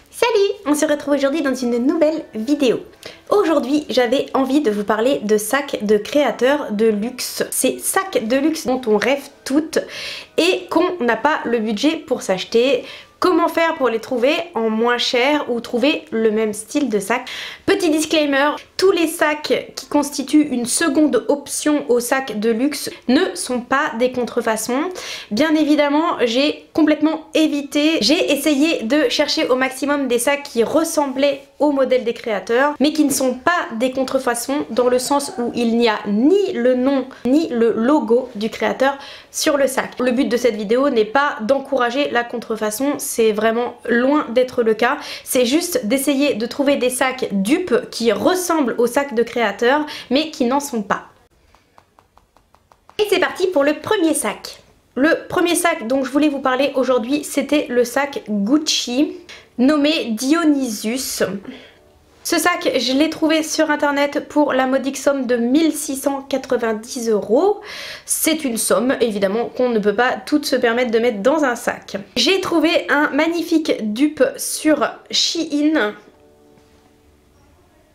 Salut! On se retrouve aujourd'hui dans une nouvelle vidéo. Aujourd'hui, j'avais envie de vous parler de sacs de créateurs de luxe. Ces sacs de luxe dont on rêve toutes et qu'on n'a pas le budget pour s'acheter. Comment faire pour les trouver en moins cher ou trouver le même style de sac. Petit disclaimer, tous les sacs qui constituent une seconde option aux sacs de luxe ne sont pas des contrefaçons. Bien évidemment, j'ai complètement évité, j'ai essayé de chercher au maximum des sacs qui ressemblaient au modèle des créateurs, mais qui ne sont pas des contrefaçons dans le sens où il n'y a ni le nom ni le logo du créateur sur le sac. Le but de cette vidéo n'est pas d'encourager la contrefaçon, c'est vraiment loin d'être le cas. C'est juste d'essayer de trouver des sacs dupes qui ressemblent aux sacs de créateurs, mais qui n'en sont pas. Et c'est parti pour le premier sac. Le premier sac dont je voulais vous parler aujourd'hui, c'était le sac Gucci, nommé Dionysus. Ce sac, je l'ai trouvé sur internet pour la modique somme de 1690 €. C'est une somme, évidemment, qu'on ne peut pas toutes se permettre de mettre dans un sac. J'ai trouvé un magnifique dupe sur Shein.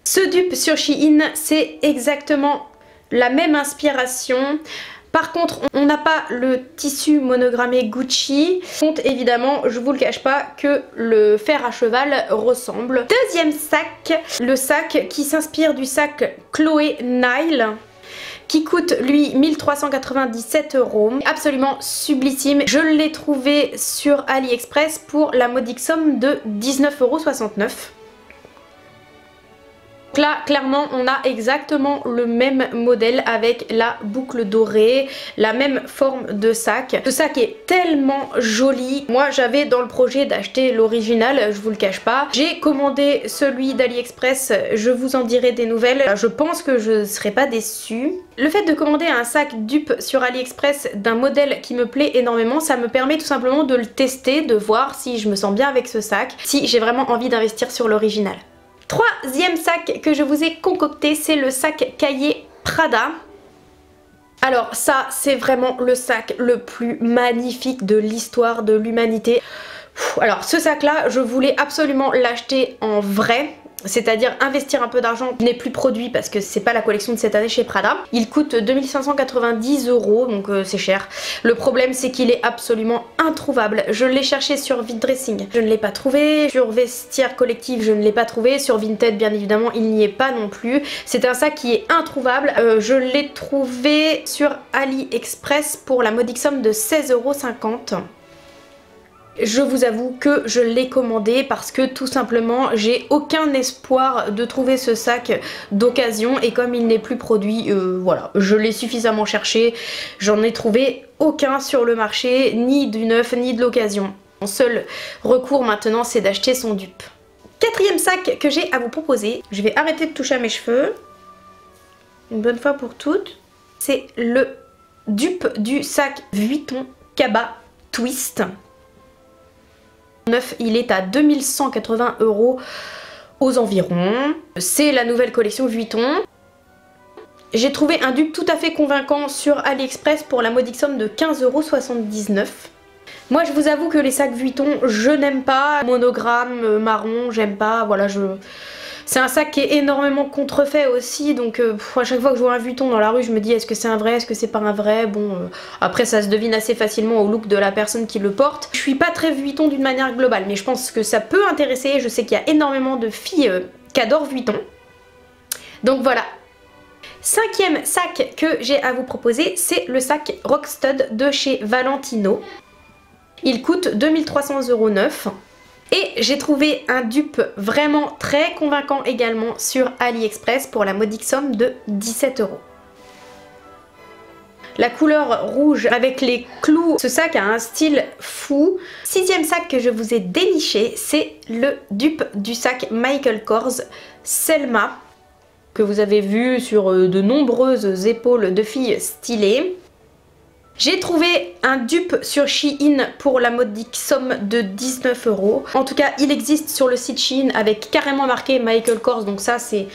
Ce dupe sur Shein, c'est exactement la même inspiration. Par contre, on n'a pas le tissu monogrammé Gucci. Compte évidemment, je vous le cache pas, que le fer à cheval ressemble. Deuxième sac, le sac qui s'inspire du sac Chloé Nile, qui coûte lui 1397 €. Absolument sublissime. Je l'ai trouvé sur AliExpress pour la modique somme de 19,69 €. Là, clairement, on a exactement le même modèle avec la boucle dorée, la même forme de sac. Ce sac est tellement joli. Moi, j'avais dans le projet d'acheter l'original, je vous le cache pas. J'ai commandé celui d'AliExpress, je vous en dirai des nouvelles. Je pense que je ne serai pas déçue. Le fait de commander un sac dupe sur AliExpress d'un modèle qui me plaît énormément, ça me permet tout simplement de le tester, de voir si je me sens bien avec ce sac, si j'ai vraiment envie d'investir sur l'original. Troisième sac que je vous ai concocté, c'est le sac cahier Prada. Alors ça, c'est vraiment le sac le plus magnifique de l'histoire de l'humanité. Alors ce sac là, je voulais absolument l'acheter en vrai, c'est-à-dire investir un peu d'argent qui n'est plus produit parce que c'est pas la collection de cette année chez Prada. Il coûte 2590 €, donc c'est cher. Le problème, c'est qu'il est absolument introuvable. Je l'ai cherché sur Vinted, je ne l'ai pas trouvé. Sur Vestiaire Collective, je ne l'ai pas trouvé. Sur Vinted, bien évidemment, il n'y est pas non plus. C'est un sac qui est introuvable. Je l'ai trouvé sur AliExpress pour la modique somme de 16,50 €. Je vous avoue que je l'ai commandé parce que tout simplement j'ai aucun espoir de trouver ce sac d'occasion et comme il n'est plus produit, voilà, je l'ai suffisamment cherché, j'en ai trouvé aucun sur le marché, ni du neuf ni de l'occasion. Mon seul recours maintenant, c'est d'acheter son dupe. Quatrième sac que j'ai à vous proposer, je vais arrêter de toucher à mes cheveux une bonne fois pour toutes, c'est le dupe du sac Vuitton Cabas Twist. Neuf, il est à 2180 € aux environs. C'est la nouvelle collection Vuitton. J'ai trouvé un dupe tout à fait convaincant sur AliExpress pour la modique somme de 15,79 €. Moi, je vous avoue que les sacs Vuitton, je n'aime pas. Monogramme, marron, j'aime pas. Voilà, c'est un sac qui est énormément contrefait aussi, donc à chaque fois que je vois un Vuitton dans la rue, je me dis est-ce que c'est un vrai, est-ce que c'est pas un vrai. Bon, après ça se devine assez facilement au look de la personne qui le porte. Je suis pas très Vuitton d'une manière globale, mais je pense que ça peut intéresser. Je sais qu'il y a énormément de filles qui adorent Vuitton. Donc voilà. Cinquième sac que j'ai à vous proposer, c'est le sac Rockstud de chez Valentino. Il coûte 2309 €. Et j'ai trouvé un dupe vraiment très convaincant également sur AliExpress pour la modique somme de 17 €. La couleur rouge avec les clous, ce sac a un style fou. Sixième sac que je vous ai déniché, c'est le dupe du sac Michael Kors Selma, que vous avez vu sur de nombreuses épaules de filles stylées. J'ai trouvé un dupe sur Shein pour la modique somme de 19 €. En tout cas, il existe sur le site Shein avec carrément marqué Michael Kors, donc ça c'est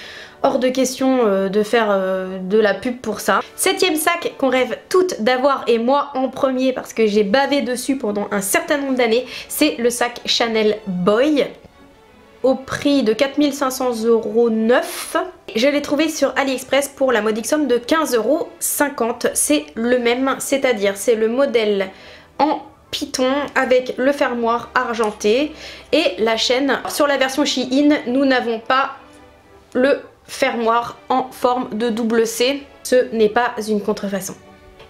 hors de question de faire de la pub pour ça. Septième sac qu'on rêve toutes d'avoir et moi en premier parce que j'ai bavé dessus pendant un certain nombre d'années, c'est le sac Chanel Boy. au prix de 4500,09 €. Je l'ai trouvé sur AliExpress pour la modique somme de 15,50 €. C'est le même, c'est-à-dire c'est le modèle en python avec le fermoir argenté et la chaîne. Sur la version Shein, nous n'avons pas le fermoir en forme de double C. Ce n'est pas une contrefaçon.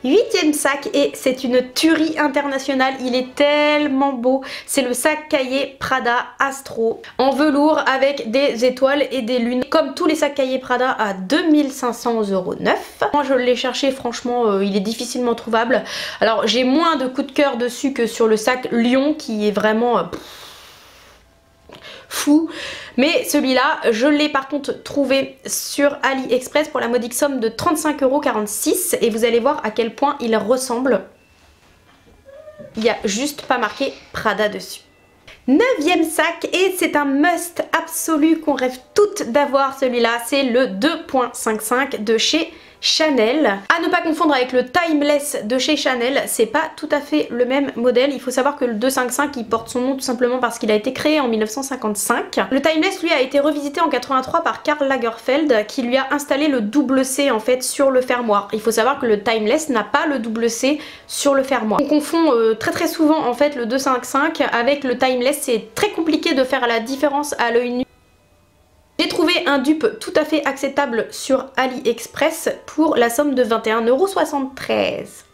8e sac, et c'est une tuerie internationale, il est tellement beau. C'est le sac cahier Prada Astro en velours avec des étoiles et des lunes, comme tous les sacs cahier Prada, à 2500,09 €. Moi je l'ai cherché, franchement il est difficilement trouvable. Alors j'ai moins de coup de cœur dessus que sur le sac Lion qui est vraiment fou, mais celui-là je l'ai par contre trouvé sur AliExpress pour la modique somme de 35,46 € et vous allez voir à quel point il ressemble. Il n'y a juste pas marqué Prada dessus. 9e sac, et c'est un must absolu qu'on rêve toutes d'avoir, celui-là, c'est le 2.55 de chez Chanel. À ne pas confondre avec le Timeless de chez Chanel, c'est pas tout à fait le même modèle. Il faut savoir que le 255 il porte son nom tout simplement parce qu'il a été créé en 1955. Le Timeless lui a été revisité en 83 par Karl Lagerfeld qui lui a installé le double C en fait sur le fermoir. Il faut savoir que le Timeless n'a pas le double C sur le fermoir. On confond très souvent en fait le 255 avec le Timeless, c'est très compliqué de faire la différence à l'œil nu. J'ai trouvé un dupe tout à fait acceptable sur AliExpress pour la somme de 21,73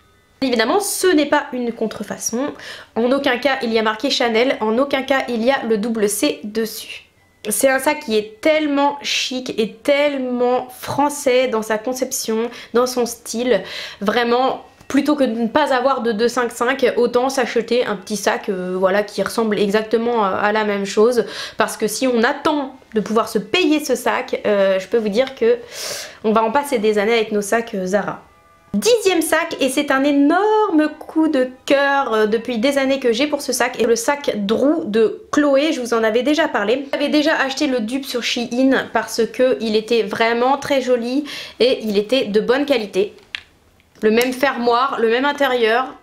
€. Évidemment, ce n'est pas une contrefaçon. En aucun cas il y a marqué Chanel, en aucun cas il y a le double C dessus. C'est un sac qui est tellement chic et tellement français dans sa conception, dans son style. Vraiment, plutôt que de ne pas avoir de 255, autant s'acheter un petit sac voilà, qui ressemble exactement à la même chose. Parce que si on attend de pouvoir se payer ce sac, je peux vous dire que on va en passer des années avec nos sacs Zara. 10e sac, et c'est un énorme coup de cœur depuis des années que j'ai pour ce sac, et le sac Drew de Chloé, je vous en avais déjà parlé. J'avais déjà acheté le dupe sur Shein parce que il était vraiment très joli et il était de bonne qualité. Le même fermoir, le même intérieur,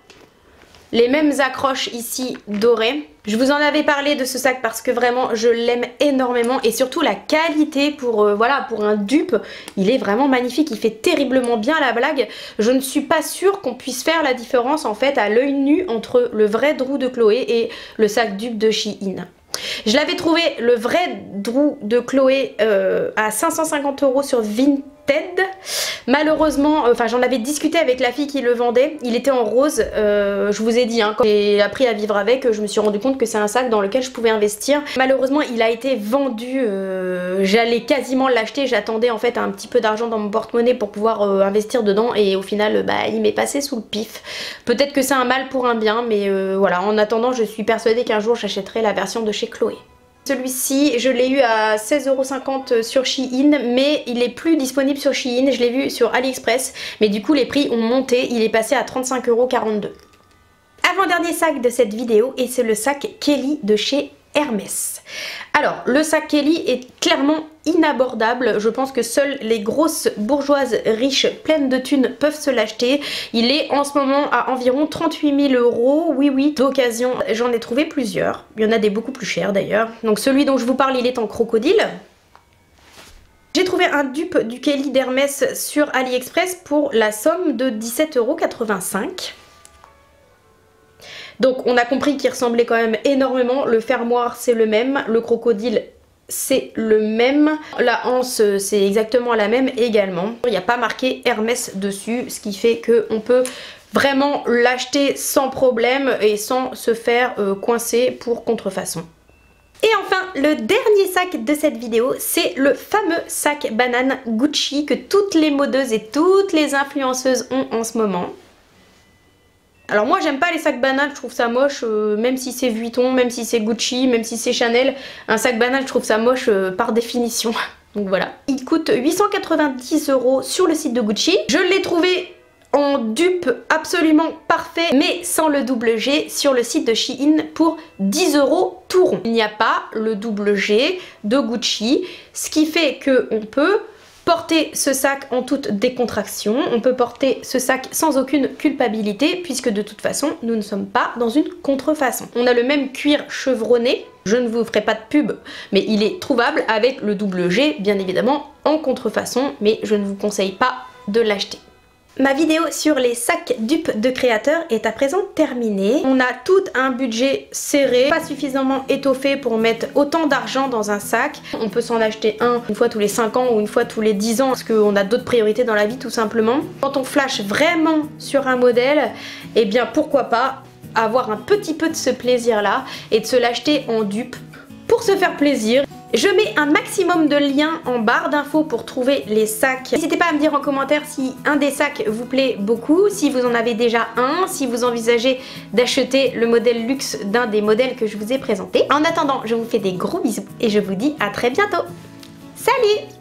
les mêmes accroches ici dorées. Je vous en avais parlé de ce sac parce que vraiment je l'aime énormément, et surtout la qualité pour, voilà, pour un dupe, il est vraiment magnifique, il fait terriblement bien la blague. Je ne suis pas sûre qu'on puisse faire la différence en fait à l'œil nu entre le vrai Drew de Chloé et le sac dupe de Shein. Je l'avais trouvé le vrai Drew de Chloé à 550 € sur Vinted. Malheureusement, enfin j'en avais discuté avec la fille qui le vendait, il était en rose, je vous ai dit, hein, quand j'ai appris à vivre avec, je me suis rendu compte que c'est un sac dans lequel je pouvais investir. Malheureusement il a été vendu, j'allais quasiment l'acheter, j'attendais en fait un petit peu d'argent dans mon porte-monnaie pour pouvoir investir dedans, et au final bah, il m'est passé sous le pif. Peut-être que c'est un mal pour un bien, mais voilà, en attendant je suis persuadée qu'un jour j'achèterai la version de chez Chloé. Celui-ci, je l'ai eu à 16,50 € sur Shein, mais il est plus disponible sur Shein, je l'ai vu sur AliExpress, mais du coup les prix ont monté, il est passé à 35,42 €. Avant-dernier sac de cette vidéo, et c'est le sac Kelly de chez Hermès. Alors, le sac Kelly est clairement inabordable. Je pense que seules les grosses bourgeoises riches pleines de thunes peuvent se l'acheter. Il est en ce moment à environ 38 000 €. Oui, oui, d'occasion. J'en ai trouvé plusieurs. Il y en a des beaucoup plus chers d'ailleurs. Donc celui dont je vous parle, il est en crocodile. J'ai trouvé un dupe du Kelly d'Hermès sur AliExpress pour la somme de 17,85 €. Donc on a compris qu'il ressemblait quand même énormément. Le fermoir c'est le même, le crocodile c'est le même, la anse c'est exactement la même également. Il n'y a pas marqué Hermès dessus, ce qui fait qu'on peut vraiment l'acheter sans problème et sans se faire coincer pour contrefaçon. Et enfin, le dernier sac de cette vidéo, c'est le fameux sac banane Gucci que toutes les modeuses et toutes les influenceuses ont en ce moment. Alors moi j'aime pas les sacs bananes, je trouve ça moche, même si c'est Vuitton, même si c'est Gucci, même si c'est Chanel, un sac banane je trouve ça moche par définition. Donc voilà. Il coûte 890 € sur le site de Gucci. Je l'ai trouvé en dupe absolument parfait, mais sans le double G sur le site de Shein pour 10 € tout rond. Il n'y a pas le double G de Gucci, ce qui fait qu'on peut porter ce sac en toute décontraction, on peut porter ce sac sans aucune culpabilité puisque de toute façon nous ne sommes pas dans une contrefaçon. On a le même cuir chevronné, je ne vous ferai pas de pub mais il est trouvable avec le double G bien évidemment en contrefaçon, mais je ne vous conseille pas de l'acheter. Ma vidéo sur les sacs dupes de créateurs est à présent terminée. On a tout un budget serré, pas suffisamment étoffé pour mettre autant d'argent dans un sac. On peut s'en acheter un une fois tous les 5 ans ou une fois tous les 10 ans parce qu'on a d'autres priorités dans la vie tout simplement. Quand on flash vraiment sur un modèle, eh bien pourquoi pas avoir un petit peu de ce plaisir là et de se l'acheter en dupe pour se faire plaisir. Je mets un maximum de liens en barre d'infos pour trouver les sacs. N'hésitez pas à me dire en commentaire si un des sacs vous plaît beaucoup, si vous en avez déjà un, si vous envisagez d'acheter le modèle luxe d'un des modèles que je vous ai présenté. En attendant, je vous fais des gros bisous et je vous dis à très bientôt. Salut!